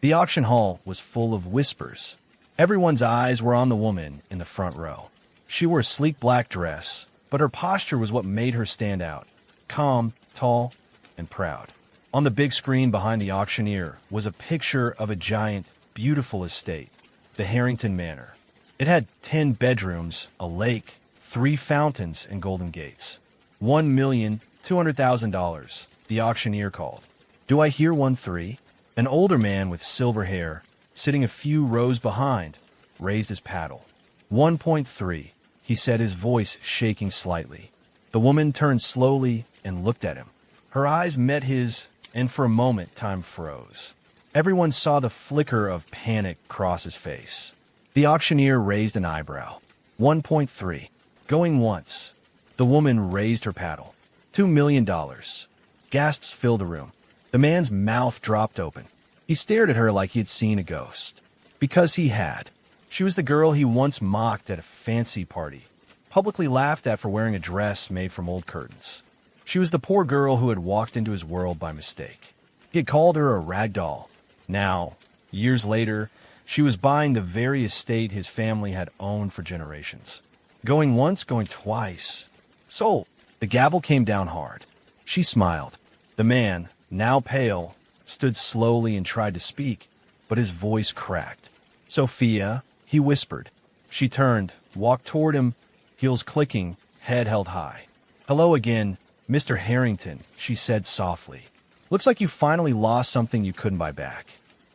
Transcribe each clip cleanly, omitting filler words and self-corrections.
The auction hall was full of whispers. Everyone's eyes were on the woman in the front row. She wore a sleek black dress, but her posture was what made her stand out. Calm, tall, and proud. On the big screen behind the auctioneer was a picture of a giant, beautiful estate, the Harrington Manor. It had 10 bedrooms, a lake, 3 fountains, and golden gates. $1,200,000, the auctioneer called. Do I hear 1-3? An older man with silver hair, sitting a few rows behind, raised his paddle. 1.3, he said, his voice shaking slightly. The woman turned slowly and looked at him. Her eyes met his, and for a moment time froze. Everyone saw the flicker of panic cross his face. The auctioneer raised an eyebrow. 1.3. Going once. The woman raised her paddle. $2 million. Gasps filled the room. The man's mouth dropped open. He stared at her like he had seen a ghost. Because he had. She was the girl he once mocked at a fancy party, publicly laughed at for wearing a dress made from old curtains. She was the poor girl who had walked into his world by mistake. He had called her a rag doll. Now, years later, she was buying the very estate his family had owned for generations. Going once, going twice. Sold. The gavel came down hard. She smiled. The man, now pale, stood slowly and tried to speak, but his voice cracked. Sophia, he whispered. She turned, walked toward him, heels clicking, head held high. Hello again, Mr. Harrington, she said softly. Looks like you finally lost something you couldn't buy back.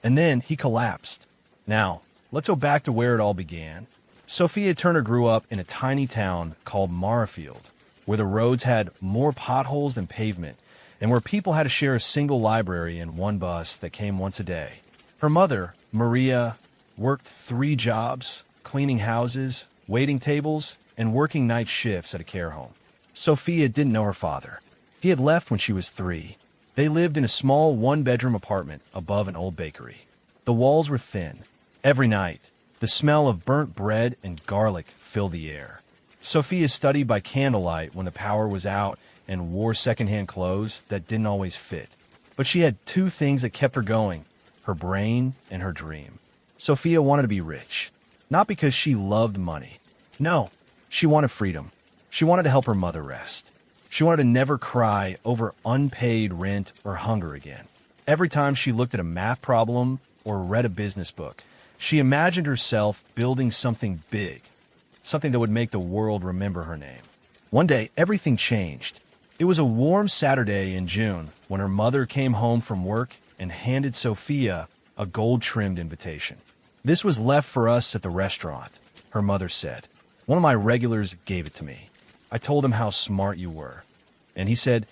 And then he collapsed. Now, let's go back to where it all began. Sophia Turner grew up in a tiny town called Marfield, where the roads had more potholes than pavement, and where people had to share a single library and one bus that came once a day. Her mother, Maria, worked 3 jobs, cleaning houses, waiting tables, and working night shifts at a care home. Sophia didn't know her father. He had left when she was 3. They lived in a small 1-bedroom apartment above an old bakery. The walls were thin. Every night, the smell of burnt bread and garlic filled the air. Sophia studied by candlelight when the power was out and wore secondhand clothes that didn't always fit. But she had 2 things that kept her going, her brain and her dream. Sophia wanted to be rich, not because she loved money. No, she wanted freedom. She wanted to help her mother rest. She wanted to never cry over unpaid rent or hunger again. Every time she looked at a math problem or read a business book, she imagined herself building something big, something that would make the world remember her name. One day, everything changed. It was a warm Saturday in June when her mother came home from work and handed Sophia a gold-trimmed invitation. This was left for us at the restaurant, her mother said. One of my regulars gave it to me. I told him how smart you were. And he said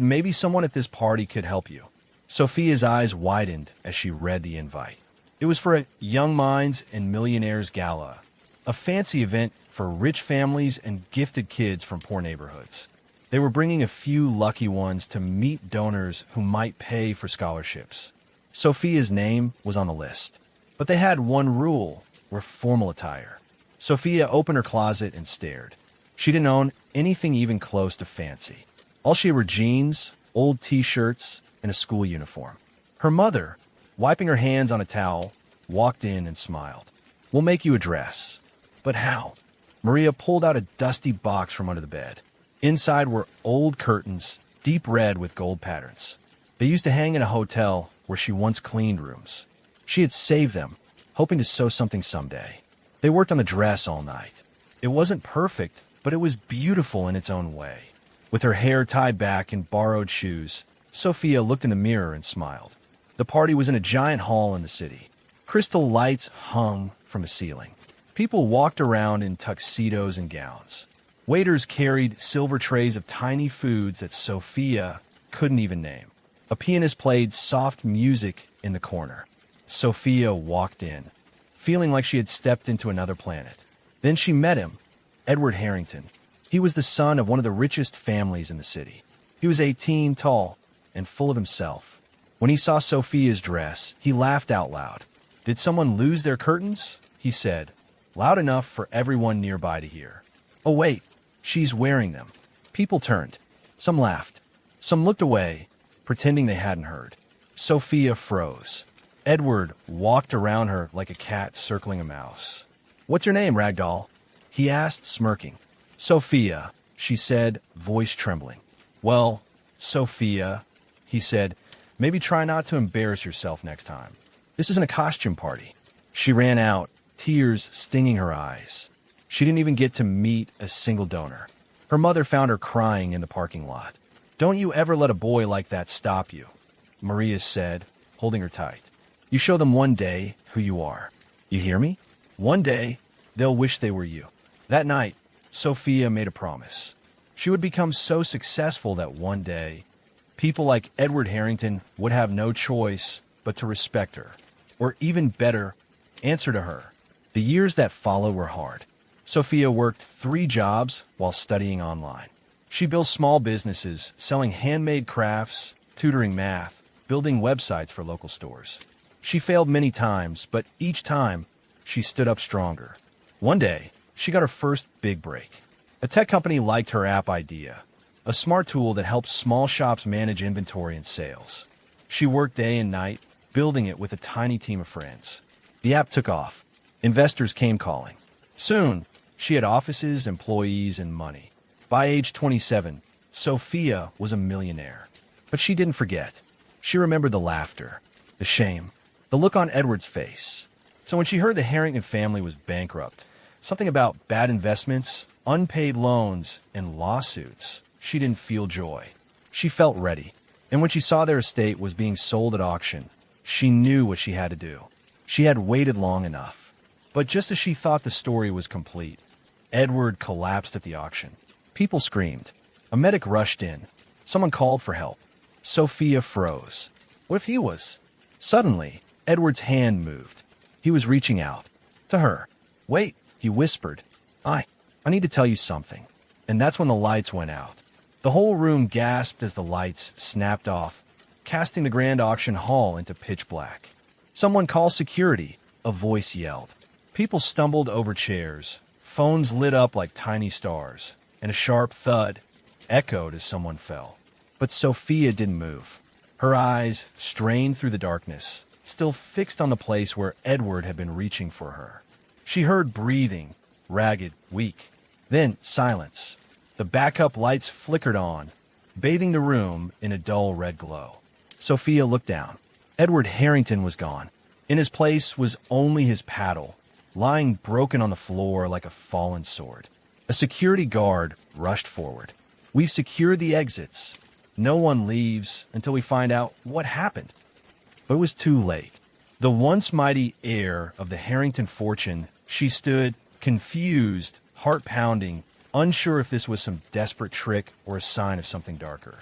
maybe someone at this party could help you. Sophia's eyes widened as she read the invite. It was for a Young Minds and Millionaires Gala, a fancy event for rich families and gifted kids from poor neighborhoods. They were bringing a few lucky ones to meet donors who might pay for scholarships. Sophia's name was on the list. But they had one rule, wear formal attire. Sophia opened her closet and stared. She didn't own anything even close to fancy. All she had were jeans, old t-shirts, and a school uniform. Her mother, wiping her hands on a towel, walked in and smiled. We'll make you a dress. But how? Maria pulled out a dusty box from under the bed. Inside were old curtains, deep red with gold patterns. They used to hang in a hotel where she once cleaned rooms. She had saved them, hoping to sew something someday. They worked on the dress all night. It wasn't perfect, but it was beautiful in its own way. With her hair tied back and borrowed shoes, Sophia looked in the mirror and smiled. The party was in a giant hall in the city. Crystal lights hung from the ceiling. People walked around in tuxedos and gowns. Waiters carried silver trays of tiny foods that Sophia couldn't even name. A pianist played soft music in the corner. Sophia walked in, feeling like she had stepped into another planet. Then she met him, Edward Harrington. He was the son of one of the richest families in the city. He was 18, tall, and full of himself. When he saw Sophia's dress, he laughed out loud. Did someone lose their curtains? He said, loud enough for everyone nearby to hear. Oh wait, she's wearing them. People turned. Some laughed. Some looked away, pretending they hadn't heard. Sophia froze. Edward walked around her like a cat circling a mouse. "What's your name, Ragdoll?" he asked, smirking. "Sophia," she said, voice trembling. "Well, Sophia," he said, "maybe try not to embarrass yourself next time. This isn't a costume party." She ran out, tears stinging her eyes. She didn't even get to meet a single donor. Her mother found her crying in the parking lot. "Don't you ever let a boy like that stop you," Maria said, holding her tight. "You show them one day who you are. You hear me? One day, they'll wish they were you." That night, Sophia made a promise. She would become so successful that one day, people like Edward Harrington would have no choice but to respect her, or even better, answer to her. The years that followed were hard. Sophia worked 3 jobs while studying online. She built small businesses, selling handmade crafts, tutoring math, building websites for local stores. She failed many times, but each time, she stood up stronger. One day, she got her first big break. A tech company liked her app idea, a smart tool that helps small shops manage inventory and sales. She worked day and night, building it with a tiny team of friends. The app took off. Investors came calling. Soon, she had offices, employees, and money. By age 27, Sophia was a millionaire. But she didn't forget. She remembered the laughter, the shame, the look on Edward's face. So when she heard the Harrington family was bankrupt, something about bad investments, unpaid loans, and lawsuits, she didn't feel joy. She felt ready. And when she saw their estate was being sold at auction, she knew what she had to do. She had waited long enough. But just as she thought the story was complete, Edward collapsed at the auction. People screamed. A medic rushed in. Someone called for help. Sophia froze. What if he was? Suddenly, Edward's hand moved. He was reaching out. To her. "Wait," he whispered. I need to tell you something." And that's when the lights went out. The whole room gasped as the lights snapped off, casting the grand auction hall into pitch black. "Someone call security," a voice yelled. People stumbled over chairs. Phones lit up like tiny stars, and a sharp thud echoed as someone fell. But Sophia didn't move. Her eyes, strained through the darkness, still fixed on the place where Edward had been reaching for her. She heard breathing, ragged, weak. Then silence. The backup lights flickered on, bathing the room in a dull red glow. Sophia looked down. Edward Harrington was gone. In his place was only his paddle, lying broken on the floor like a fallen sword. A security guard rushed forward. "We've secured the exits. No one leaves until we find out what happened." But it was too late. The once mighty heir of the Harrington fortune, she stood, confused, heart-pounding, unsure if this was some desperate trick or a sign of something darker.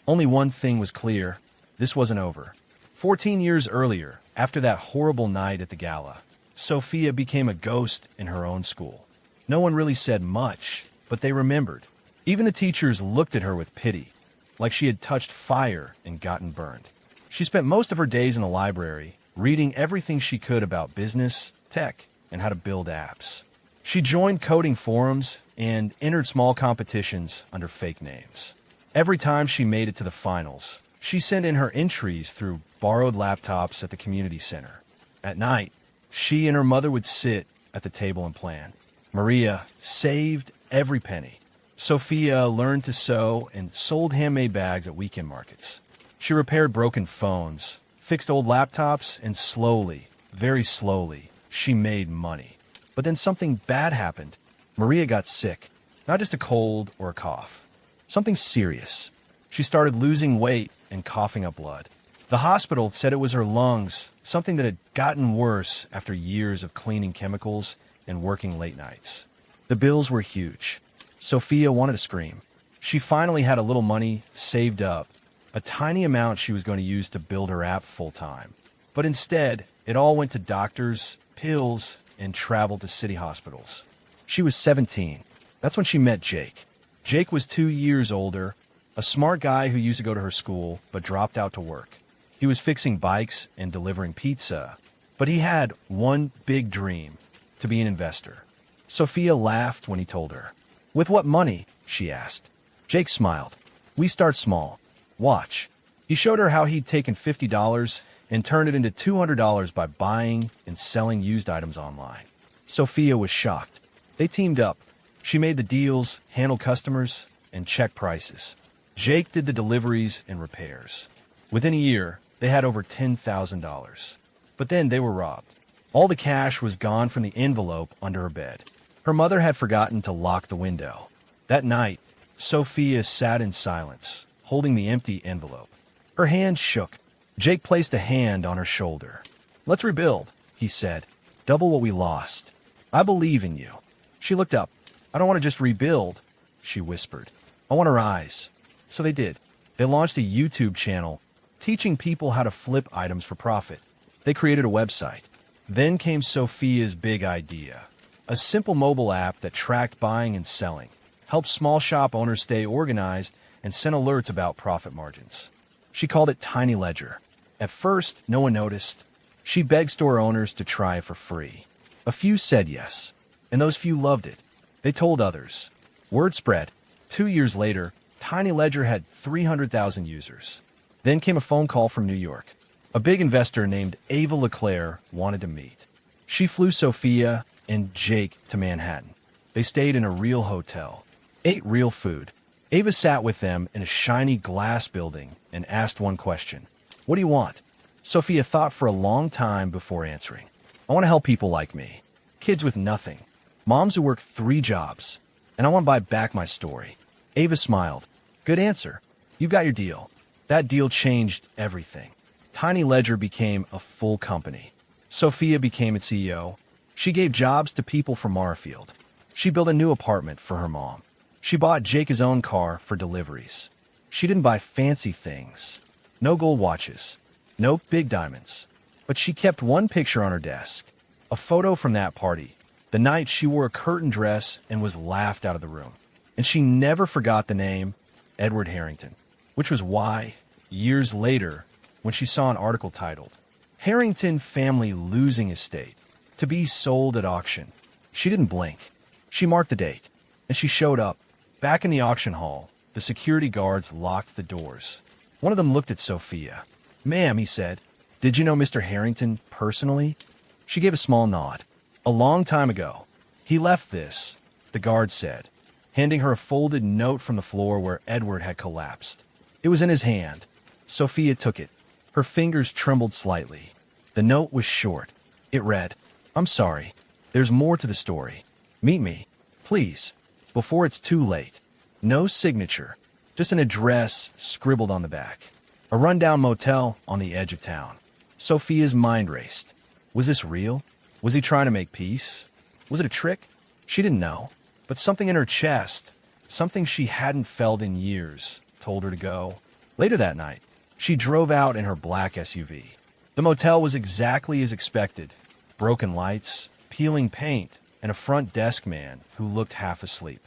Only one thing was clear. This wasn't over. 14 years earlier, after that horrible night at the gala, Sophia became a ghost in her own school. No one really said much, but they remembered. Even the teachers looked at her with pity, like she had touched fire and gotten burned. She spent most of her days in the library, reading everything she could about business, tech, and how to build apps. She joined coding forums and entered small competitions under fake names. Every time she made it to the finals, she sent in her entries through borrowed laptops at the community center. At night, she and her mother would sit at the table and plan. Maria saved every penny. Sophia learned to sew and sold handmade bags at weekend markets. She repaired broken phones, fixed old laptops, and slowly, very slowly, she made money. But then something bad happened. Maria got sick. Not just a cold or a cough. Something serious. She started losing weight and coughing up blood. The hospital said it was her lungs, something that had gotten worse after years of cleaning chemicals and working late nights. The bills were huge. Sophia wanted to scream. She finally had a little money saved up, a tiny amount she was going to use to build her app full-time. But instead, it all went to doctors, pills, and travel to city hospitals. She was 17. That's when she met Jake. Jake was 2 years older, a smart guy who used to go to her school but dropped out to work. He was fixing bikes and delivering pizza, but he had one big dream, to be an investor. Sophia laughed when he told her. "With what money?" she asked. Jake smiled. "We start small. Watch." He showed her how he'd taken $50 and turned it into $200 by buying and selling used items online. Sophia was shocked. They teamed up. She made the deals, handled customers, and checked prices. Jake did the deliveries and repairs. Within a year, they had over $10,000. But then they were robbed. All the cash was gone from the envelope under her bed. Her mother had forgotten to lock the window. That night, Sophia sat in silence, holding the empty envelope. Her hand shook. Jake placed a hand on her shoulder. "Let's rebuild," he said. "Double what we lost. I believe in you." She looked up. "I don't want to just rebuild," she whispered. "I want to rise." So they did. They launched a YouTube channel teaching people how to flip items for profit. They created a website. Then came Sophia's big idea. A simple mobile app that tracked buying and selling, helped small shop owners stay organized, and sent alerts about profit margins. She called it Tiny Ledger. At first, no one noticed. She begged store owners to try it for free. A few said yes, and those few loved it. They told others. Word spread. 2 years later, Tiny Ledger had 300,000 users. Then came a phone call from New York. A big investor named Ava LeClaire wanted to meet. She flew Sophia and Jake to Manhattan. They stayed in a real hotel, ate real food. Ava sat with them in a shiny glass building and asked one question. "What do you want?" Sophia thought for a long time before answering. "I want to help people like me. Kids with nothing. Moms who work 3 jobs. And I want to buy back my story." Ava smiled. "Good answer. You got your deal." That deal changed everything. Tiny Ledger became a full company. Sophia became its CEO. She gave jobs to people from Marfield. She built a new apartment for her mom. She bought Jake his own car for deliveries. She didn't buy fancy things. No gold watches. No big diamonds. But she kept one picture on her desk. A photo from that party. The night she wore a curtain dress and was laughed out of the room. And she never forgot the name, Edward Harrington. Which was why, years later, when she saw an article titled, "Harrington Family Losing Estate, to be sold at auction," she didn't blink. She marked the date, and she showed up. Back in the auction hall, the security guards locked the doors. One of them looked at Sophia. "Ma'am," he said, "did you know Mr. Harrington personally?" She gave a small nod. "A long time ago. He left this," the guard said, handing her a folded note from the floor where Edward had collapsed. It was in his hand. Sophia took it. Her fingers trembled slightly. The note was short. It read, "I'm sorry. There's more to the story. Meet me, please, before it's too late." No signature, just an address scribbled on the back. A rundown motel on the edge of town. Sophia's mind raced. Was this real? Was he trying to make peace? Was it a trick? She didn't know. But something in her chest, something she hadn't felt in years, told her to go. Later that night, she drove out in her black SUV. The motel was exactly as expected. Broken lights, peeling paint, and a front desk man who looked half asleep.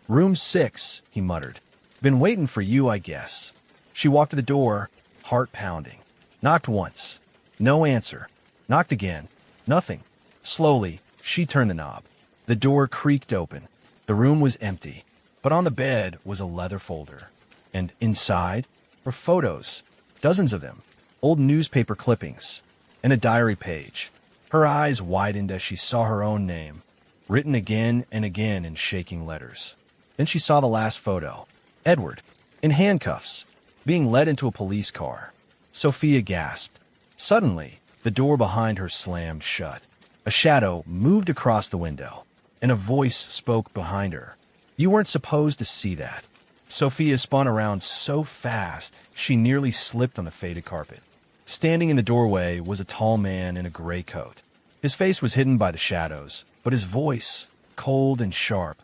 "Room 6, he muttered. "Been waiting for you, I guess." She walked to the door, heart pounding. Knocked once. No answer. Knocked again. Nothing. Slowly, she turned the knob. The door creaked open. The room was empty, but on the bed was a leather folder. And inside were photos, dozens of them, old newspaper clippings, and a diary page. Her eyes widened as she saw her own name, written again and again in shaking letters. Then she saw the last photo. Edward, in handcuffs, being led into a police car. Sophia gasped. Suddenly, the door behind her slammed shut. A shadow moved across the window, and a voice spoke behind her. "You weren't supposed to see that." Sophia spun around so fast, she nearly slipped on the faded carpet. Standing in the doorway was a tall man in a gray coat. His face was hidden by the shadows, but his voice, cold and sharp,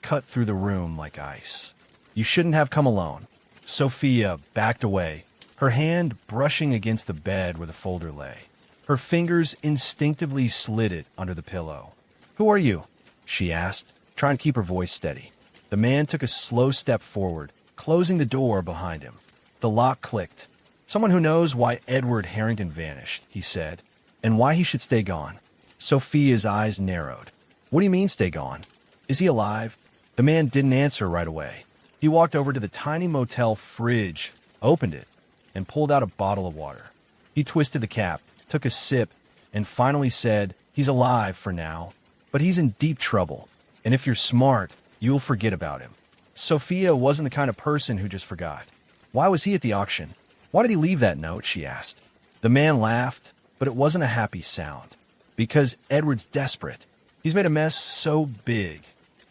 cut through the room like ice. "You shouldn't have come alone." Sophia backed away, her hand brushing against the bed where the folder lay. Her fingers instinctively slid it under the pillow. "Who are you?" she asked, trying to keep her voice steady. The man took a slow step forward, closing the door behind him. The lock clicked. "Someone who knows why Edward Harrington vanished," he said, "and why he should stay gone." Sophia's eyes narrowed. "What do you mean, stay gone? Is he alive?" The man didn't answer right away. He walked over to the tiny motel fridge, opened it, and pulled out a bottle of water. He twisted the cap, took a sip, and finally said, "He's alive for now, but he's in deep trouble, and if you're smart, you'll forget about him." Sophia wasn't the kind of person who just forgot. Why was he at the auction? Why did he leave that note, she asked. The man laughed, but it wasn't a happy sound. Because Edward's desperate. He's made a mess so big,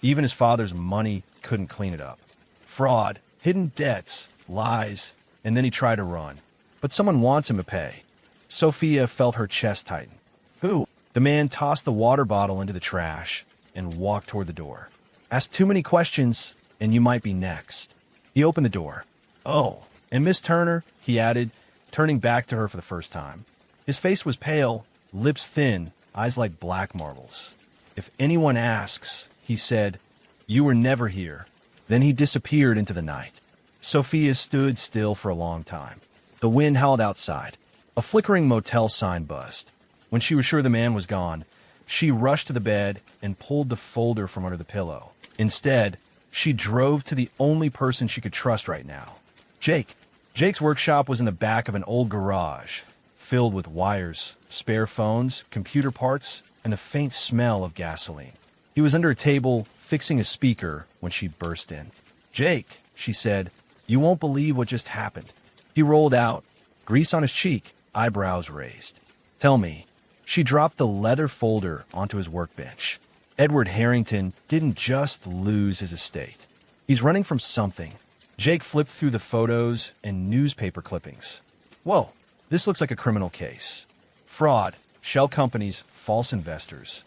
even his father's money couldn't clean it up. Fraud, hidden debts, lies, and then he tried to run. But someone wants him to pay. Sophia felt her chest tighten. Who? The man tossed the water bottle into the trash and walked toward the door. Ask too many questions, and you might be next. He opened the door. Oh, and Miss Turner, he added, turning back to her for the first time. His face was pale, lips thin, eyes like black marbles. If anyone asks, he said, "You were never here." Then he disappeared into the night. Sophia stood still for a long time. The wind howled outside. A flickering motel sign buzzed. When she was sure the man was gone, she rushed to the bed and pulled the folder from under the pillow. Instead, she drove to the only person she could trust right now. Jake. Jake's workshop was in the back of an old garage, filled with wires, spare phones, computer parts, and the faint smell of gasoline. He was under a table, fixing a speaker, when she burst in. "Jake," she said, "you won't believe what just happened." He rolled out, grease on his cheek, eyebrows raised. "Tell me." She dropped the leather folder onto his workbench. Edward Harrington didn't just lose his estate. He's running from something. Jake flipped through the photos and newspaper clippings. Whoa, this looks like a criminal case. Fraud, shell companies, false investors.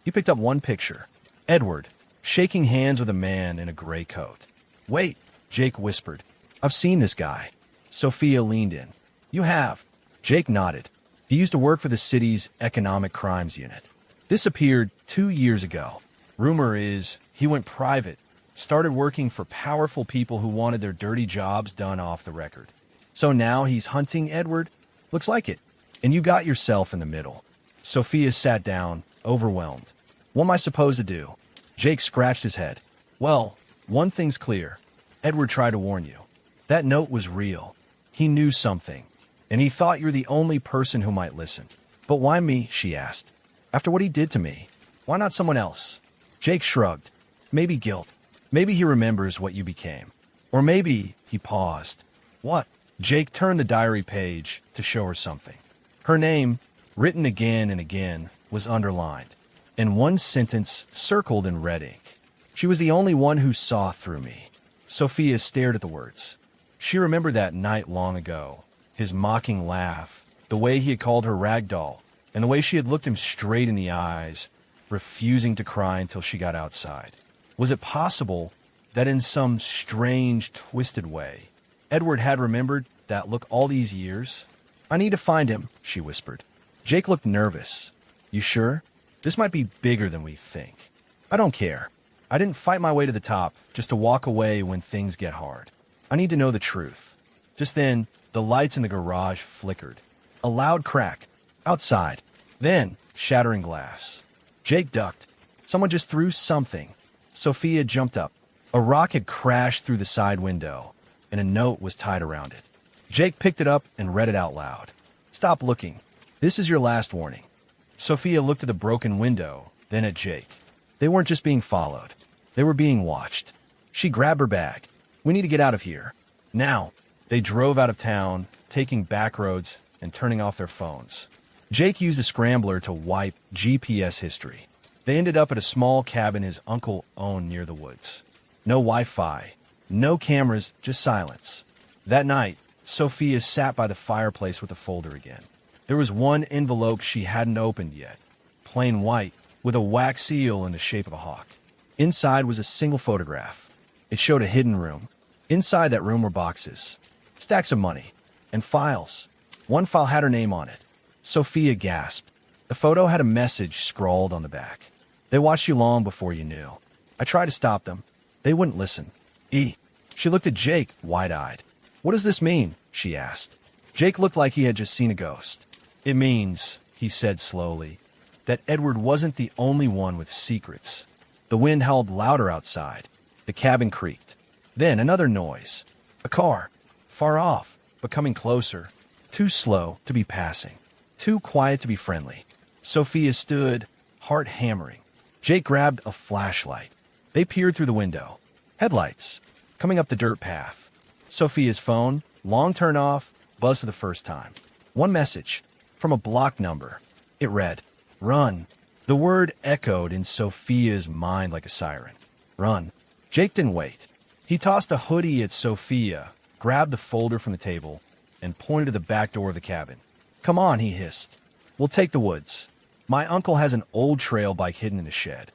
He picked up one picture. Edward, shaking hands with a man in a gray coat. "Wait," Jake whispered. "I've seen this guy." Sophia leaned in. "You have?" Jake nodded. He used to work for the city's economic crimes unit. Disappeared 2 years ago. Rumor is he went private, started working for powerful people who wanted their dirty jobs done off the record. So now he's hunting Edward? Looks like it. And you got yourself in the middle. Sophia sat down, overwhelmed. "What am I supposed to do?" Jake scratched his head. "Well, one thing's clear. Edward tried to warn you. That note was real. He knew something. And he thought you're the only person who might listen." "But why me?" she asked. "After what he did to me, why not someone else?" Jake shrugged. "Maybe guilt. Maybe he remembers what you became. Or maybe," he paused. "What?" Jake turned the diary page to show her something. Her name, written again and again, was underlined, and one sentence circled in red ink. "She was the only one who saw through me." Sophia stared at the words. She remembered that night long ago, his mocking laugh, the way he had called her rag doll, and the way she had looked him straight in the eyes, refusing to cry until she got outside. Was it possible that in some strange, twisted way, Edward had remembered that look all these years? "I need to find him," she whispered. Jake looked nervous. "You sure? This might be bigger than we think." "I don't care. I didn't fight my way to the top just to walk away when things get hard. I need to know the truth." Just then, the lights in the garage flickered. A loud crack. Outside. Then, shattering glass. Jake ducked. Someone just threw something. Sophia jumped up. A rock had crashed through the side window, and a note was tied around it. Jake picked it up and read it out loud. "Stop looking. This is your last warning." Sophia looked at the broken window, then at Jake. They weren't just being followed. They were being watched. She grabbed her bag. "We need to get out of here. Now." They drove out of town, taking back roads and turning off their phones. Jake used a scrambler to wipe GPS history. They ended up at a small cabin his uncle owned near the woods. No Wi-Fi, no cameras, just silence. That night, Sophia sat by the fireplace with the folder again. There was one envelope she hadn't opened yet, plain white, with a wax seal in the shape of a hawk. Inside was a single photograph. It showed a hidden room. Inside that room were boxes, stacks of money, and files. One file had her name on it. Sophia gasped. The photo had a message scrawled on the back. "They watched you long before you knew. I tried to stop them. They wouldn't listen." She looked at Jake, wide-eyed. "What does this mean?" she asked. Jake looked like he had just seen a ghost. "It means," he said slowly, "that Edward wasn't the only one with secrets." The wind howled louder outside. The cabin creaked. Then another noise. A car. Far off, but coming closer. Too slow to be passing. Too quiet to be friendly. Sophia stood, heart hammering. Jake grabbed a flashlight. They peered through the window. Headlights, coming up the dirt path. Sophia's phone, long turned off, buzzed for the first time. One message, from a blocked number. It read, "Run." The word echoed in Sophia's mind like a siren. Run. Jake didn't wait. He tossed a hoodie at Sophia, grabbed the folder from the table, and pointed to the back door of the cabin. "Come on," he hissed. "We'll take the woods. My uncle has an old trail bike hidden in the shed."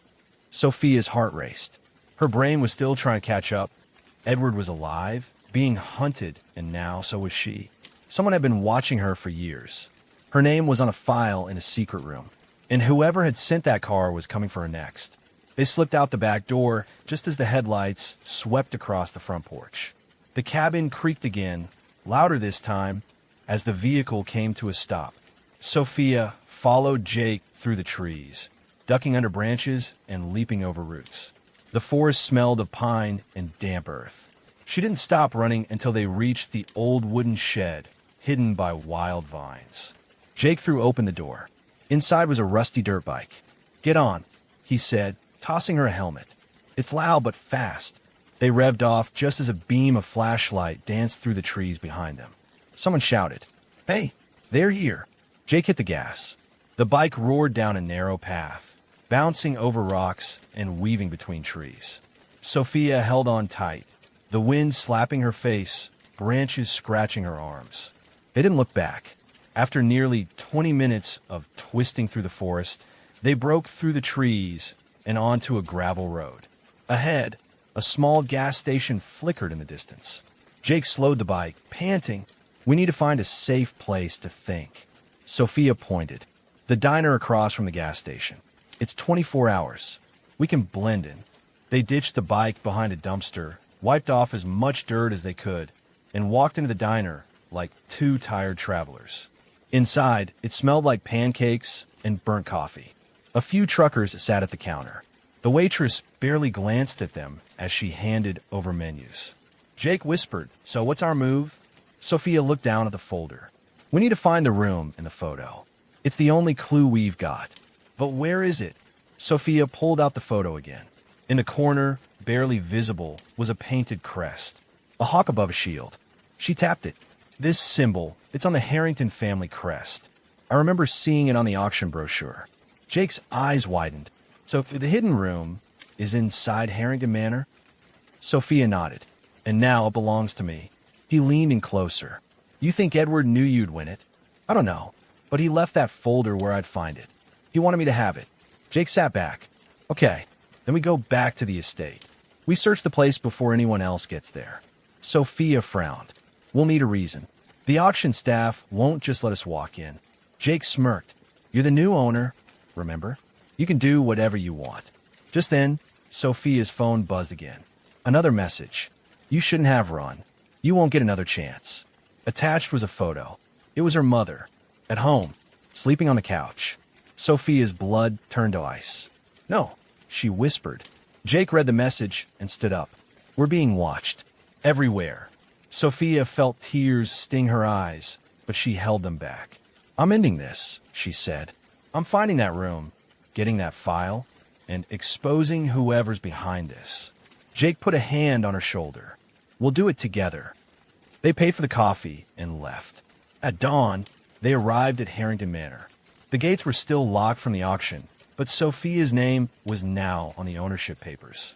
Sophia's heart raced. Her brain was still trying to catch up. Edward was alive, being hunted, and now so was she. Someone had been watching her for years. Her name was on a file in a secret room, and whoever had sent that car was coming for her next. They slipped out the back door just as the headlights swept across the front porch. The cabin creaked again, louder this time, as the vehicle came to a stop. Sophia followed Jake through the trees, ducking under branches and leaping over roots. The forest smelled of pine and damp earth. She didn't stop running until they reached the old wooden shed, hidden by wild vines. Jake threw open the door. Inside was a rusty dirt bike. "Get on," he said, tossing her a helmet. "It's loud but fast." They revved off just as a beam of flashlight danced through the trees behind them. Someone shouted, "Hey, they're here." Jake hit the gas. The bike roared down a narrow path, bouncing over rocks and weaving between trees. Sophia held on tight, the wind slapping her face, branches scratching her arms. They didn't look back. After nearly 20 minutes of twisting through the forest, they broke through the trees and onto a gravel road. Ahead, a small gas station flickered in the distance. Jake slowed the bike, panting. "We need to find a safe place to think." Sophia pointed. "The diner across from the gas station. It's 24 hours. We can blend in." They ditched the bike behind a dumpster, wiped off as much dirt as they could, and walked into the diner like two tired travelers. Inside, it smelled like pancakes and burnt coffee. A few truckers sat at the counter. The waitress barely glanced at them as she handed over menus. Jake whispered, "So what's our move?" Sophia looked down at the folder. "We need to find the room in the photo. It's the only clue we've got." "But where is it?" Sophia pulled out the photo again. In the corner, barely visible, was a painted crest, a hawk above a shield. She tapped it. "This symbol, it's on the Harrington family crest. I remember seeing it on the auction brochure." Jake's eyes widened. "So the hidden room is inside Harrington Manor?" Sophia nodded. "And now it belongs to me." He leaned in closer. "You think Edward knew you'd win it?" "I don't know, but he left that folder where I'd find it. He wanted me to have it." Jake sat back. "Okay, then we go back to the estate. We search the place before anyone else gets there." Sophia frowned. "We'll need a reason. The auction staff won't just let us walk in." Jake smirked. "You're the new owner, remember? You can do whatever you want." Just then, Sophia's phone buzzed again. Another message. "You shouldn't have run. You won't get another chance." Attached was a photo. It was her mother, at home, sleeping on the couch. Sophia's blood turned to ice. "No," she whispered. Jake read the message and stood up. "We're being watched. Everywhere." Sophia felt tears sting her eyes, but she held them back. "I'm ending this," she said. "I'm finding that room, getting that file, and exposing whoever's behind this." Jake put a hand on her shoulder. "We'll do it together." They paid for the coffee and left. At dawn, they arrived at Harrington Manor. The gates were still locked from the auction, but Sophia's name was now on the ownership papers.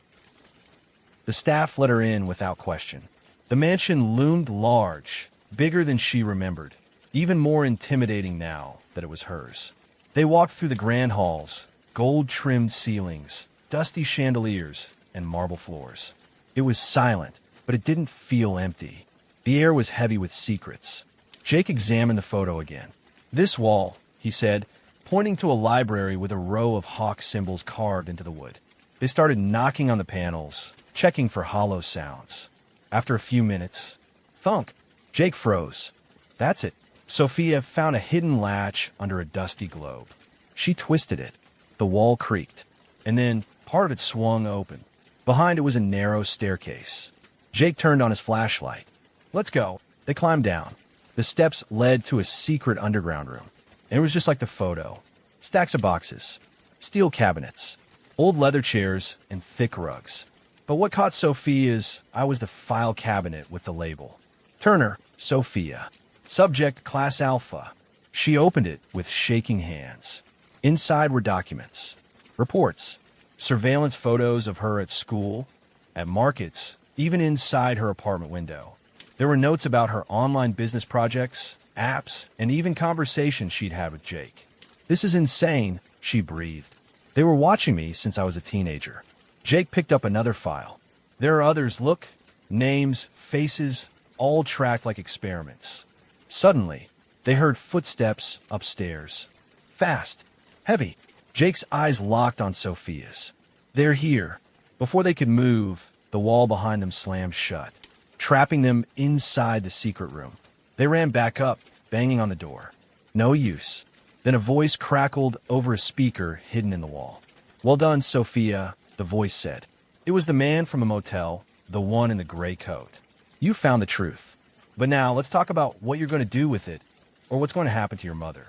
The staff let her in without question. The mansion loomed large, bigger than she remembered, even more intimidating now that it was hers. They walked through the grand halls, gold-trimmed ceilings, dusty chandeliers, and marble floors. It was silent, but it didn't feel empty. The air was heavy with secrets. Jake examined the photo again. "This wall," he said, pointing to a library with a row of hawk symbols carved into the wood. They started knocking on the panels, checking for hollow sounds. After a few minutes, thunk. Jake froze. "That's it." Sophia found a hidden latch under a dusty globe. She twisted it. The wall creaked, and then part of it swung open. Behind it was a narrow staircase. Jake turned on his flashlight. "Let's go." They climbed down. The steps led to a secret underground room. And it was just like the photo. Stacks of boxes, steel cabinets, old leather chairs, and thick rugs. But what caught Sophia's eye was the file cabinet with the label. Turner, Sophia. Subject, Class Alpha. She opened it with shaking hands. Inside were documents, reports, surveillance photos of her at school, at markets, even inside her apartment window. There were notes about her online business projects, apps, and even conversations she'd had with Jake. "This is insane," she breathed. "They were watching me since I was a teenager." Jake picked up another file. "There are others, look. Names, faces, all tracked like experiments." Suddenly, they heard footsteps upstairs. Fast, heavy. Jake's eyes locked on Sophia's. "They're here." Before they could move, the wall behind them slammed shut, trapping them inside the secret room. They ran back up, banging on the door. No use. Then a voice crackled over a speaker hidden in the wall. "Well done, Sophia," the voice said. It was the man from a motel, the one in the gray coat. "You found the truth. But now let's talk about what you're going to do with it, or what's going to happen to your mother."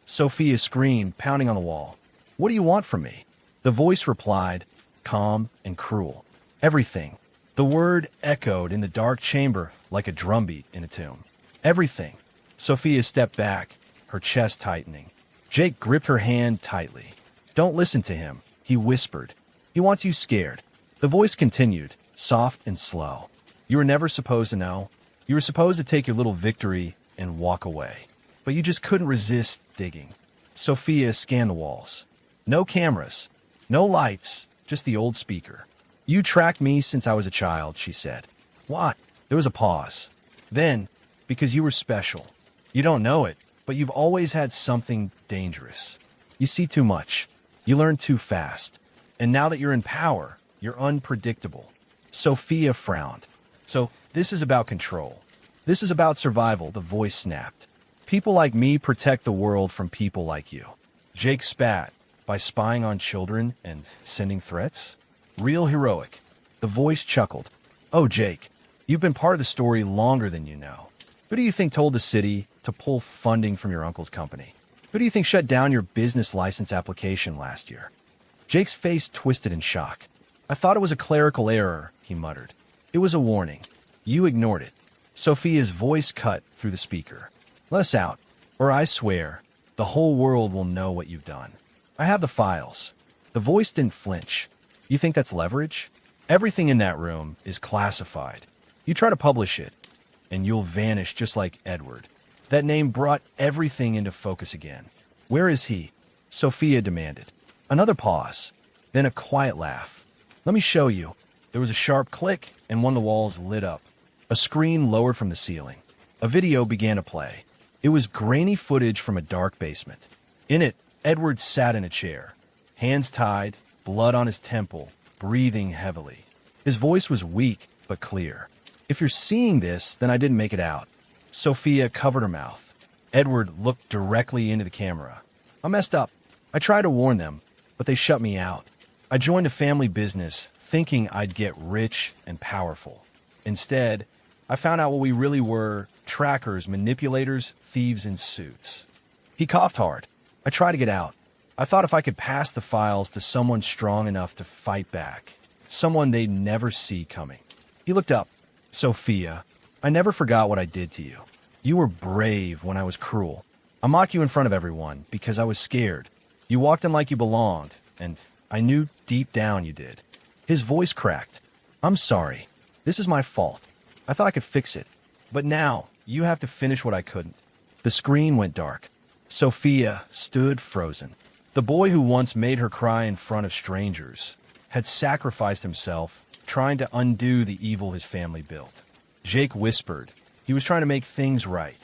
Sophia screamed, pounding on the wall. "What do you want from me?" The voice replied, calm and cruel. "Everything." The word echoed in the dark chamber like a drumbeat in a tomb. "Everything." Sophia stepped back, her chest tightening. Jake gripped her hand tightly. "Don't listen to him," he whispered. "He wants you scared." The voice continued, soft and slow. "You were never supposed to know. You were supposed to take your little victory and walk away. But you just couldn't resist digging." Sophia scanned the walls. No cameras, no lights, just the old speaker. "You tracked me since I was a child," she said. "Why?" There was a pause. "Then, because you were special. You don't know it, but you've always had something dangerous. You see too much. You learn too fast. And now that you're in power, you're unpredictable." Sophia frowned. "So this is about control. This is about survival," the voice snapped. "People like me protect the world from people like you." Jake spat. "By spying on children and sending threats? Real heroic." The voice chuckled. "Oh, Jake, you've been part of the story longer than you know. Who do you think told the city to pull funding from your uncle's company? Who do you think shut down your business license application last year?" Jake's face twisted in shock. "I thought it was a clerical error," he muttered. "It was a warning. You ignored it." Sophia's voice cut through the speaker. "Let us out, or I swear, the whole world will know what you've done. I have the files." The voice didn't flinch. "You think that's leverage? Everything in that room is classified. You try to publish it, and you'll vanish just like Edward." That name brought everything into focus again. "Where is he?" Sophia demanded. Another pause, then a quiet laugh. "Let me show you." There was a sharp click, and one of the walls lit up. A screen lowered from the ceiling. A video began to play. It was grainy footage from a dark basement. In it, Edward sat in a chair, hands tied, blood on his temple, breathing heavily. His voice was weak but clear. "If you're seeing this, then I didn't make it out." Sophia covered her mouth. Edward looked directly into the camera. "I messed up. I tried to warn them, but they shut me out. I joined a family business thinking I'd get rich and powerful. Instead, I found out what we really were: trackers, manipulators, thieves in suits." He coughed hard. "I tried to get out. I thought if I could pass the files to someone strong enough to fight back, someone they'd never see coming." He looked up. "Sophia, I never forgot what I did to you. You were brave when I was cruel. I mocked you in front of everyone because I was scared. You walked in like you belonged, and I knew deep down you did." His voice cracked. "I'm sorry. This is my fault. I thought I could fix it. But now, you have to finish what I couldn't." The screen went dark. Sophia stood frozen. The boy who once made her cry in front of strangers had sacrificed himself, trying to undo the evil his family built. Jake whispered. He was trying to make things right.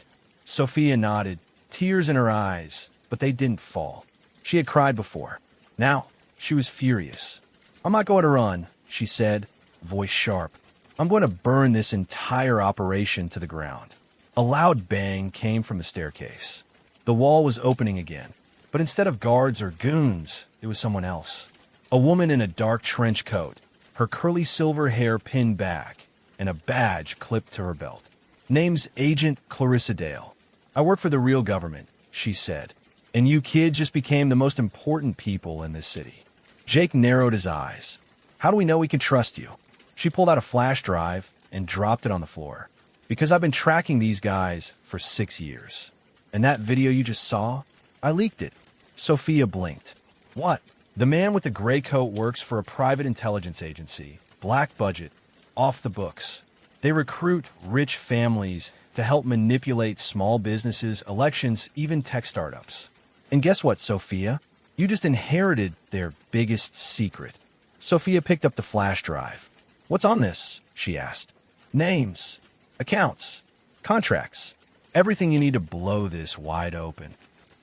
Sophia nodded, tears in her eyes, but they didn't fall. She had cried before. Now, she was furious. "I'm not going to run," she said, voice sharp. "I'm going to burn this entire operation to the ground." A loud bang came from the staircase. The wall was opening again, but instead of guards or goons, it was someone else. A woman in a dark trench coat, her curly silver hair pinned back, and a badge clipped to her belt. Name's Agent Clarissa Dale. I work for the real government, she said. And you kids just became the most important people in this city. Jake narrowed his eyes. How do we know we can trust you? She pulled out a flash drive and dropped it on the floor. Because I've been tracking these guys for 6 years. And that video you just saw? I leaked it. Sophia blinked. What? The man with the gray coat works for a private intelligence agency. Black budget. Off the books. They recruit rich families to help manipulate small businesses, elections, even tech startups. And guess what, Sophia? You just inherited their biggest secret. Sophia picked up the flash drive. What's on this? She asked. Names, accounts, contracts, everything you need to blow this wide open.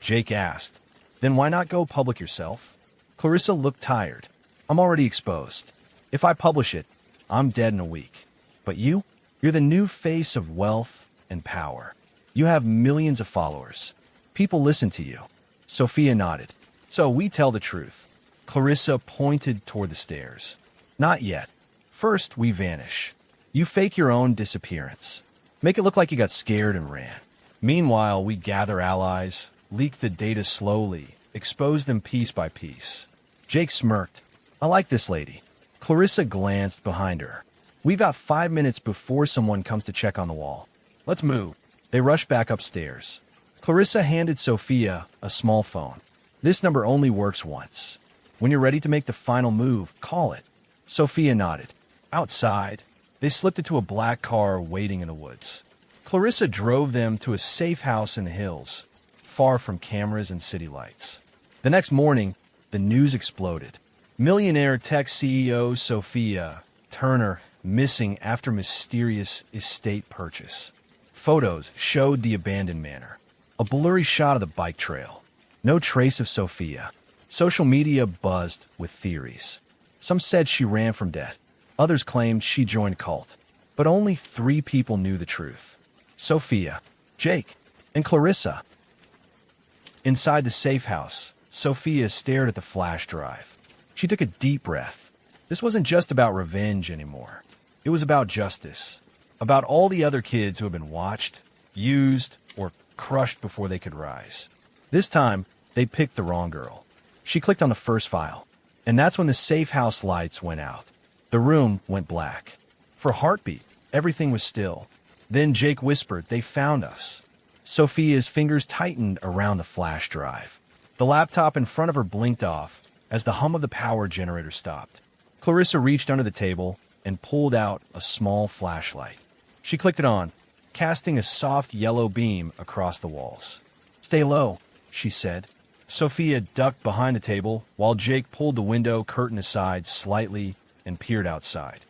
Jake asked. Then why not go public yourself? Clarissa looked tired. I'm already exposed. If I publish it, I'm dead in a week. But you're the new face of wealth and power. You have millions of followers. People listen to you. Sophia nodded. So we tell the truth. Clarissa pointed toward the stairs. Not yet. First, we vanish. You fake your own disappearance. Make it look like you got scared and ran. Meanwhile, we gather allies, leak the data slowly, expose them piece by piece. Jake smirked. I like this lady. Clarissa glanced behind her. We've got 5 minutes before someone comes to check on the wall. Let's move. They rushed back upstairs. Clarissa handed Sophia a small phone. This number only works once. When you're ready to make the final move, call it. Sophia nodded. Outside, they slipped into a black car waiting in the woods. Clarissa drove them to a safe house in the hills, far from cameras and city lights. The next morning, the news exploded. Millionaire tech CEO Sophia Turner missing after mysterious estate purchase. Photos showed the abandoned manor. A blurry shot of the bike trail. No trace of Sophia. Social media buzzed with theories. Some said she ran from death. Others claimed she joined a cult. But only 3 people knew the truth. Sophia, Jake, and Clarissa. Inside the safe house, Sophia stared at the flash drive. She took a deep breath. This wasn't just about revenge anymore. It was about justice. About all the other kids who had been watched, used, or crushed before they could rise. This time, they picked the wrong girl. She clicked on the first file, and that's when the safe house lights went out. The room went black. For a heartbeat, everything was still. Then Jake whispered, "They found us." Sophia's fingers tightened around the flash drive. The laptop in front of her blinked off as the hum of the power generator stopped. Clarissa reached under the table and pulled out a small flashlight. She clicked it on, casting a soft yellow beam across the walls. "Stay low," she said. Sophia ducked behind the table while Jake pulled the window curtain aside slightly and peered outside.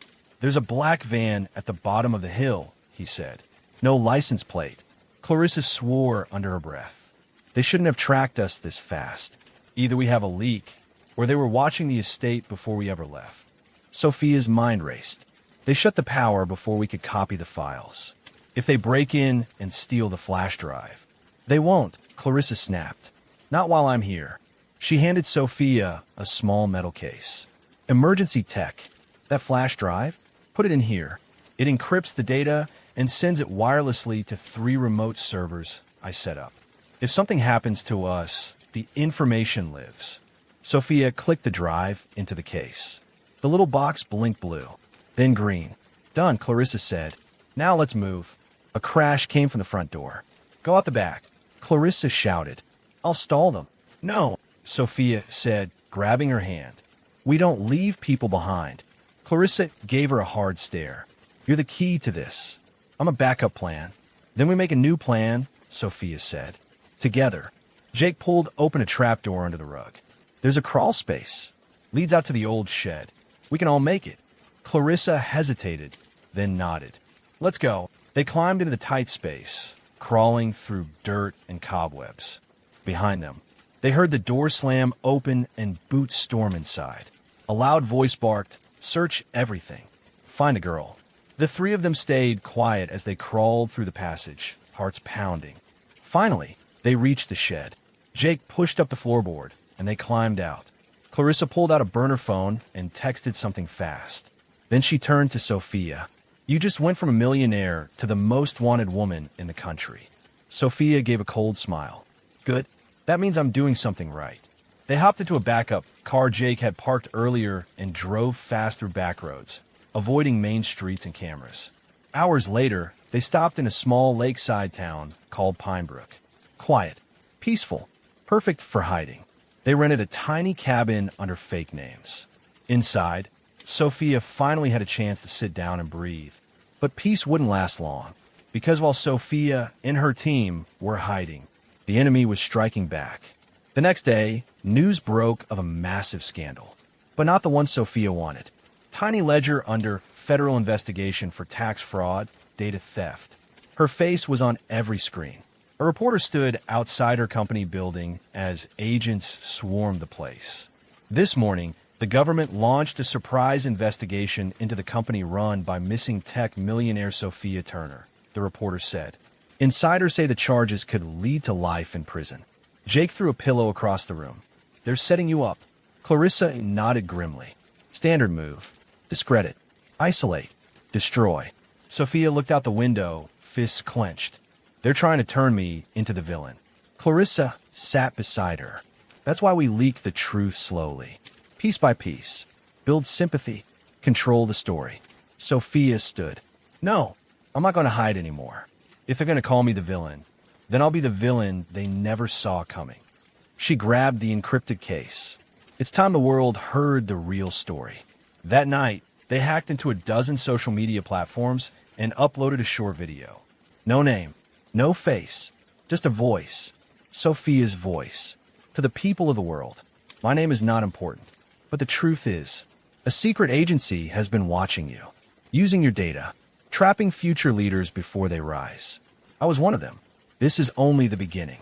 "There's a black van at the bottom of the hill," he said. "No license plate." Clarissa swore under her breath. They shouldn't have tracked us this fast. Either we have a leak, or they were watching the estate before we ever left. Sophia's mind raced. They shut the power before we could copy the files. If they break in and steal the flash drive. They won't, Clarissa snapped. Not while I'm here. She handed Sophia a small metal case. Emergency tech. That flash drive? Put it in here. It encrypts the data and sends it wirelessly to 3 remote servers I set up. If something happens to us, the information lives. Sophia clicked the drive into the case. The little box blinked blue, then green. Done, Clarissa said. Now let's move. A crash came from the front door. Go out the back. Clarissa shouted. I'll stall them. No, Sophia said, grabbing her hand. We don't leave people behind. Clarissa gave her a hard stare. You're the key to this. I'm a backup plan. Then we make a new plan, Sophia said. Together. Jake pulled open a trapdoor under the rug. There's a crawl space. Leads out to the old shed. We can all make it. Clarissa hesitated, then nodded. Let's go. They climbed into the tight space, crawling through dirt and cobwebs. Behind them, they heard the door slam open and boots storm inside. A loud voice barked, "Search everything. Find a girl." The 3 of them stayed quiet as they crawled through the passage, hearts pounding. Finally, they reached the shed. Jake pushed up the floorboard, and they climbed out. Clarissa pulled out a burner phone and texted something fast. Then she turned to Sophia. You just went from a millionaire to the most wanted woman in the country. Sophia gave a cold smile. Good. That means I'm doing something right. They hopped into a backup car Jake had parked earlier and drove fast through back roads, avoiding main streets and cameras. Hours later, they stopped in a small lakeside town called Pinebrook. Quiet, peaceful, perfect for hiding. They rented a tiny cabin under fake names. Inside, Sophia finally had a chance to sit down and breathe. But peace wouldn't last long, because while Sophia and her team were hiding, the enemy was striking back. The next day, news broke of a massive scandal, but not the one Sophia wanted. Tiny Ledger under federal investigation for tax fraud, data theft. Her face was on every screen. A reporter stood outside her company building as agents swarmed the place. This morning, the government launched a surprise investigation into the company run by missing tech millionaire Sophia Turner, the reporter said. Insiders say the charges could lead to life in prison. Jake threw a pillow across the room. They're setting you up. Clarissa nodded grimly. Standard move. Discredit. Isolate. Destroy. Sophia looked out the window, fists clenched. They're trying to turn me into the villain. Clarissa sat beside her. That's why we leak the truth slowly. Piece by piece. Build sympathy. Control the story. Sophia stood. No, I'm not going to hide anymore. If they're going to call me the villain, then I'll be the villain they never saw coming. She grabbed the encrypted case. It's time the world heard the real story. That night, they hacked into a dozen social media platforms and uploaded a short video. No name, no face, just a voice. Sophia's voice. To the people of the world. My name is not important, but the truth is, a secret agency has been watching you, using your data, trapping future leaders before they rise. I was one of them. This is only the beginning.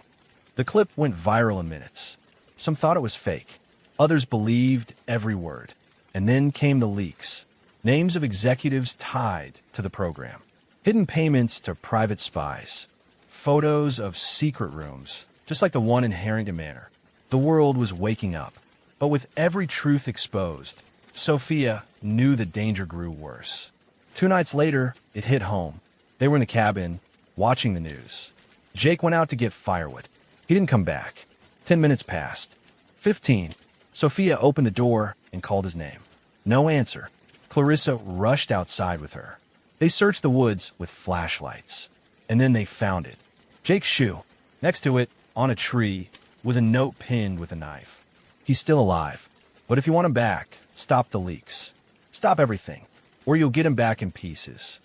The clip went viral in minutes. Some thought it was fake. Others believed every word. And then came the leaks. Names of executives tied to the program. Hidden payments to private spies. Photos of secret rooms, just like the one in Harrington Manor. The world was waking up. But with every truth exposed, Sophia knew the danger grew worse. 2 nights later, it hit home. They were in the cabin, watching the news. Jake went out to get firewood. He didn't come back. 10 minutes passed. 15. Sophia opened the door and called his name. No answer. Clarissa rushed outside with her. They searched the woods with flashlights. And then they found it. Jake's shoe. Next to it, on a tree, was a note pinned with a knife. He's still alive. But if you want him back, stop the leaks. Stop everything, or you'll get him back in pieces.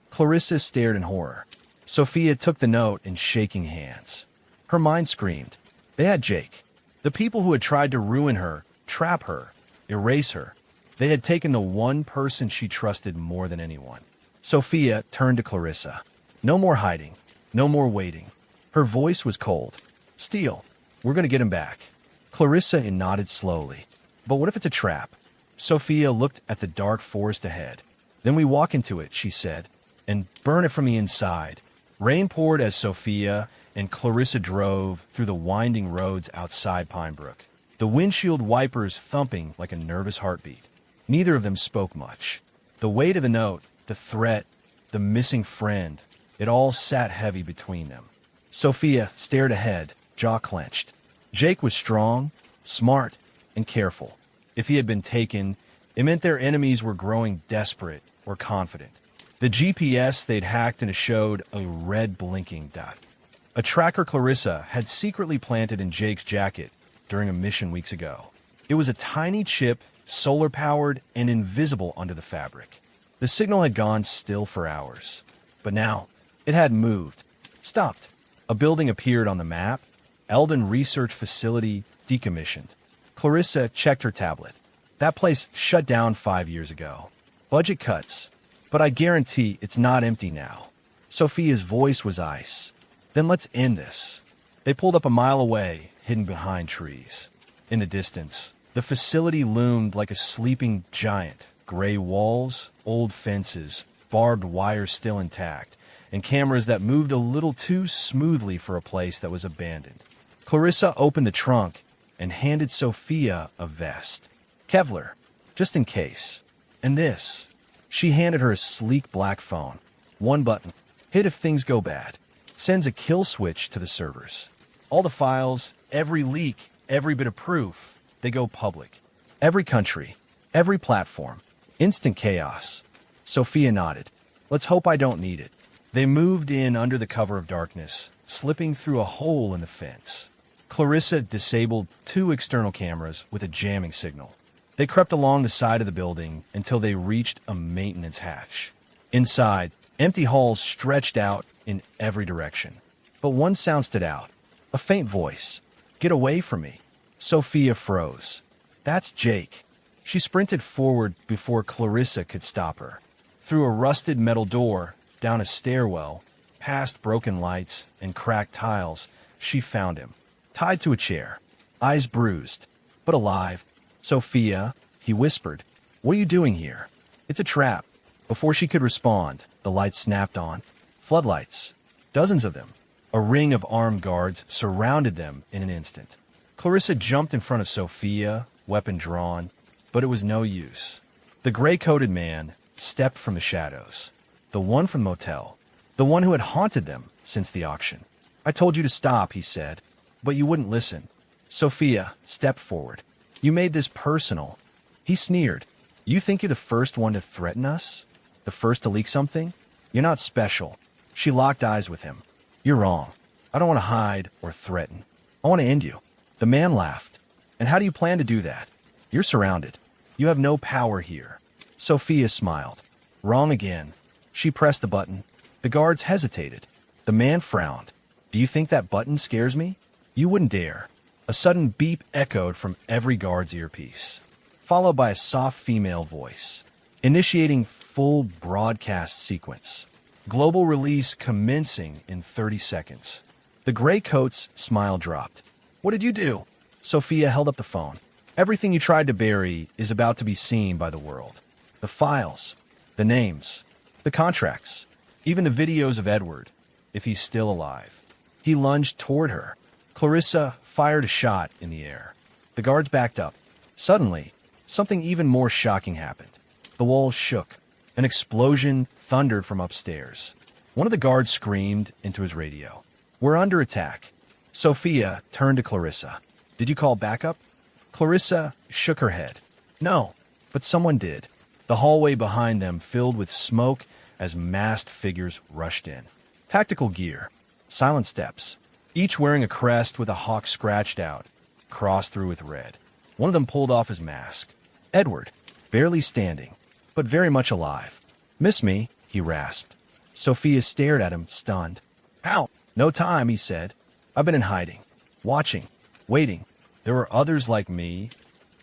Clarissa stared in horror. Sophia took the note in shaking hands. Her mind screamed. They had Jake. The people who had tried to ruin her, trap her, erase her. They had taken the one person she trusted more than anyone. Sophia turned to Clarissa. No more hiding. No more waiting. Her voice was cold. Steal. We're going to get him back. Clarissa nodded slowly. But what if it's a trap? Sophia looked at the dark forest ahead. Then we walk into it, she said, and burn it from the inside. Rain poured as Sophia and Clarissa drove through the winding roads outside Pinebrook, the windshield wipers thumping like a nervous heartbeat. Neither of them spoke much. The weight of the note, the threat, the missing friend, it all sat heavy between them. Sophia stared ahead, jaw clenched. Jake was strong, smart, and careful. If he had been taken, it meant their enemies were growing desperate or confident. The GPS they'd hacked and showed a red blinking dot. A tracker Clarissa had secretly planted in Jake's jacket during a mission weeks ago. It was a tiny chip, solar-powered and invisible under the fabric. The signal had gone still for hours. But now, it had moved. Stopped. A building appeared on the map. Eldon Research Facility decommissioned. Clarissa checked her tablet. That place shut down 5 years ago. Budget cuts. But I guarantee it's not empty now. Sophia's voice was ice. Then let's end this. They pulled up a mile away, hidden behind trees. In the distance, the facility loomed like a sleeping giant. Gray walls, old fences, barbed wire still intact, and cameras that moved a little too smoothly for a place that was abandoned. Clarissa opened the trunk and handed Sophia a vest. Kevlar, just in case. And this. She handed her a sleek black phone. One button. Hit if things go bad. Sends a kill switch to the servers. All the files, every leak, every bit of proof, they go public. Every country, every platform. Instant chaos. Sophia nodded. Let's hope I don't need it. They moved in under the cover of darkness, slipping through a hole in the fence. Clarissa disabled 2 external cameras with a jamming signal. They crept along the side of the building until they reached a maintenance hatch. Inside, empty halls stretched out in every direction. But one sound stood out. A faint voice. Get away from me. Sophia froze. That's Jake. She sprinted forward before Clarissa could stop her. Through a rusted metal door, down a stairwell, past broken lights and cracked tiles, she found him. Tied to a chair. Eyes bruised, but alive. Sophia, he whispered. What are you doing here? It's a trap. Before she could respond, the lights snapped on. Floodlights. Dozens of them. A ring of armed guards surrounded them in an instant. Clarissa jumped in front of Sophia, weapon drawn, but it was no use. The gray-coated man stepped from the shadows. The one from the motel. The one who had haunted them since the auction. I told you to stop, he said, but you wouldn't listen. Sophia stepped forward. You made this personal. He sneered. You think you're the first one to threaten us? The first to leak something? You're not special. She locked eyes with him. You're wrong. I don't want to hide or threaten. I want to end you. The man laughed. And how do you plan to do that? You're surrounded. You have no power here. Sophia smiled. Wrong again. She pressed the button. The guards hesitated. The man frowned. Do you think that button scares me? You wouldn't dare. A sudden beep echoed from every guard's earpiece, followed by a soft female voice, initiating full broadcast sequence. Global release commencing in 30 seconds. The gray coat's smile dropped. What did you do? Sophia held up the phone. Everything you tried to bury is about to be seen by the world. The files, the names, the contracts, even the videos of Edward, if he's still alive. He lunged toward her. Clarissa fired a shot in the air. The guards backed up. Suddenly, something even more shocking happened. The walls shook. An explosion thundered from upstairs. One of the guards screamed into his radio. We're under attack. Sophia turned to Clarissa. Did you call backup? Clarissa shook her head. No, but someone did. The hallway behind them filled with smoke as masked figures rushed in. Tactical gear. Silent steps. Each wearing a crest with a hawk scratched out, crossed through with red. One of them pulled off his mask. Edward, barely standing, but very much alive. Miss me, he rasped. Sophia stared at him, stunned. Ow! No time, he said. I've been in hiding, watching, waiting. There are others like me,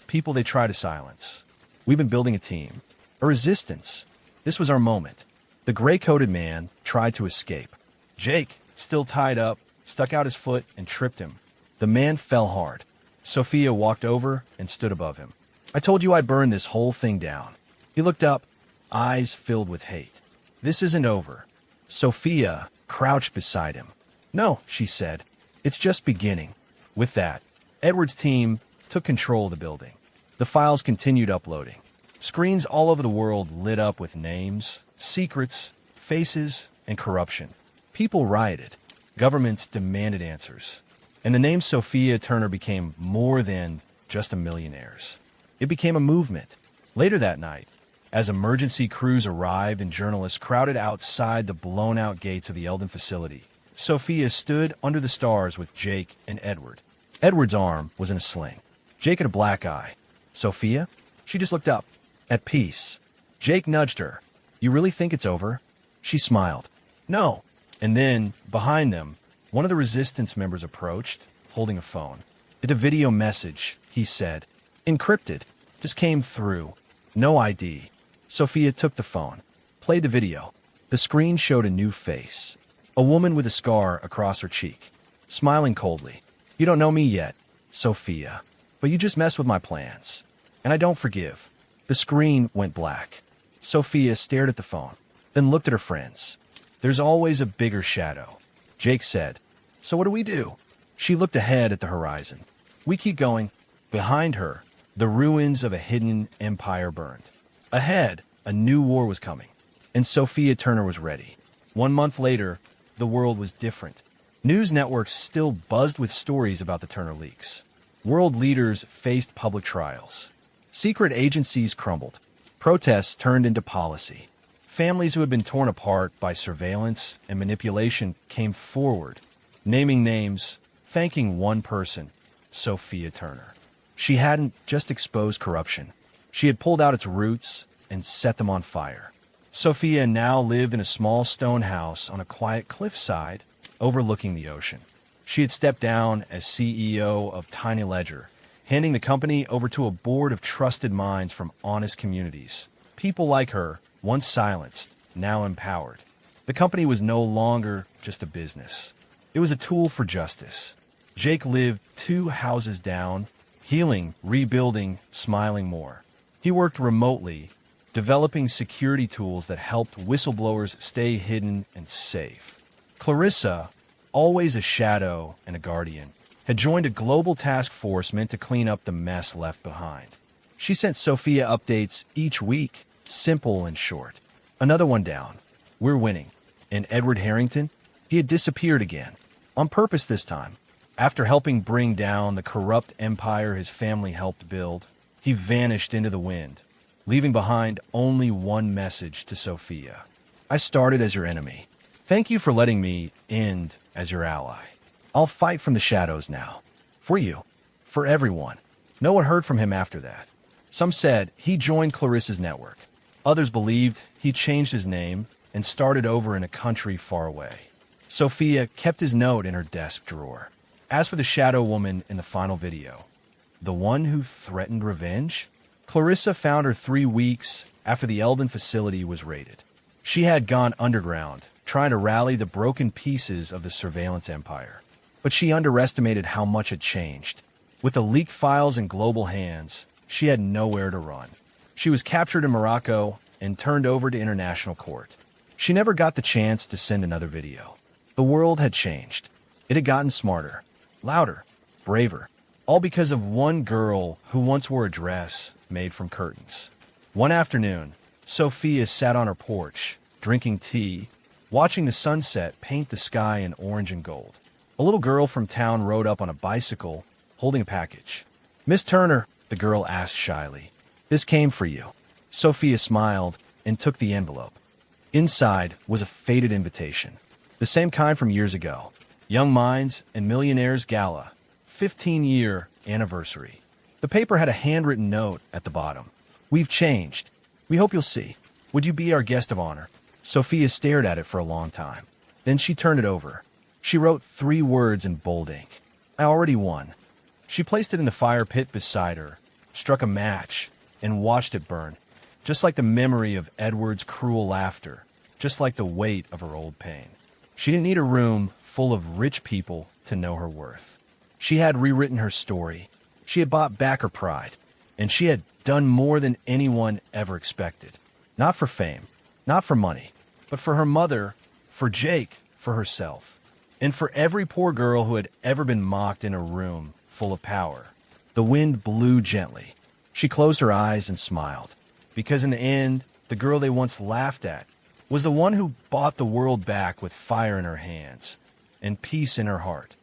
people they try to silence. We've been building a team, a resistance. This was our moment. The gray-coated man tried to escape. Jake, still tied up, stuck out his foot and tripped him. The man fell hard. Sophia walked over and stood above him. I told you I'd burn this whole thing down. He looked up, eyes filled with hate. This isn't over. Sophia crouched beside him. No, she said. It's just beginning. With that, Edward's team took control of the building. The files continued uploading. Screens all over the world lit up with names, secrets, faces, and corruption. People rioted. Governments demanded answers. And the name Sophia Turner became more than just a millionaire's. It became a movement. Later that night, as emergency crews arrived and journalists crowded outside the blown-out gates of the Eldon facility, Sophia stood under the stars with Jake and Edward. Edward's arm was in a sling. Jake had a black eye. Sophia? She just looked up. At peace. Jake nudged her. You really think it's over? She smiled. No. And then, behind them, one of the resistance members approached, holding a phone. It's a video message, he said. Encrypted. Just came through. No ID. Sophia took the phone, played the video. The screen showed a new face. A woman with a scar across her cheek, smiling coldly. You don't know me yet, Sophia, but you just messed with my plans. And I don't forgive. The screen went black. Sophia stared at the phone, then looked at her friends. There's always a bigger shadow, Jake said. So what do we do? She looked ahead at the horizon. We keep going. Behind her, the ruins of a hidden empire burned. Ahead, A new war was coming, and Sophia Turner was ready. 1 month later, the world was different. News networks still buzzed with stories about the Turner leaks. World leaders faced public trials. Secret agencies crumbled. Protests turned into policy. Families who had been torn apart by surveillance and manipulation came forward, naming names, thanking one person, Sophia Turner. She hadn't just exposed corruption. She had pulled out its roots and set them on fire. Sophia now lived in a small stone house on a quiet cliffside overlooking the ocean. She had stepped down as CEO of Tiny Ledger, handing the company over to a board of trusted minds from honest communities. People like her, once silenced, now empowered. The company was no longer just a business. It was a tool for justice. Jake lived 2 houses down, healing, rebuilding, smiling more. He worked remotely, developing security tools that helped whistleblowers stay hidden and safe. Clarissa, always a shadow and a guardian, had joined a global task force meant to clean up the mess left behind. She sent Sophia updates each week, simple and short. Another one down. We're winning. And Edward Harrington? He had disappeared again. On purpose this time. After helping bring down the corrupt empire his family helped build, he vanished into the wind, leaving behind only one message to Sophia. I started as your enemy. Thank you for letting me end as your ally. I'll fight from the shadows now. For you. For everyone. No one heard from him after that. Some said he joined Clarissa's network. Others believed he changed his name and started over in a country far away. Sophia kept his note in her desk drawer. As for the shadow woman in the final video, the one who threatened revenge, Clarissa found her 3 weeks after the Eldon facility was raided. She had gone underground, trying to rally the broken pieces of the surveillance empire. But she underestimated how much had changed. With the leaked files in global hands, she had nowhere to run. She was captured in Morocco and turned over to international court. She never got the chance to send another video. The world had changed. It had gotten smarter, louder, braver, all because of one girl who once wore a dress made from curtains. One afternoon, Sophia sat on her porch, drinking tea, watching the sunset paint the sky in orange and gold. A little girl from town rode up on a bicycle, holding a package. "Miss Turner," the girl asked shyly, "this came for you." Sophia smiled and took the envelope. Inside was a faded invitation, the same kind from years ago. Young Minds and Millionaires Gala, 15-year anniversary. The paper had a handwritten note at the bottom. "We've changed. We hope you'll see. Would you be our guest of honor?" Sophia stared at it for a long time. Then she turned it over. She wrote 3 words in bold ink. "I already won." She placed it in the fire pit beside her, struck a match, and watched it burn, just like the memory of Edward's cruel laughter, just like the weight of her old pain. She didn't need a room full of rich people to know her worth. She had rewritten her story. She had bought back her pride. And she had done more than anyone ever expected. Not for fame, not for money, but for her mother, for Jake, for herself, and for every poor girl who had ever been mocked in a room full of power. The wind blew gently. She closed her eyes and smiled, because in the end, the girl they once laughed at was the one who bought the world back with fire in her hands and peace in her heart.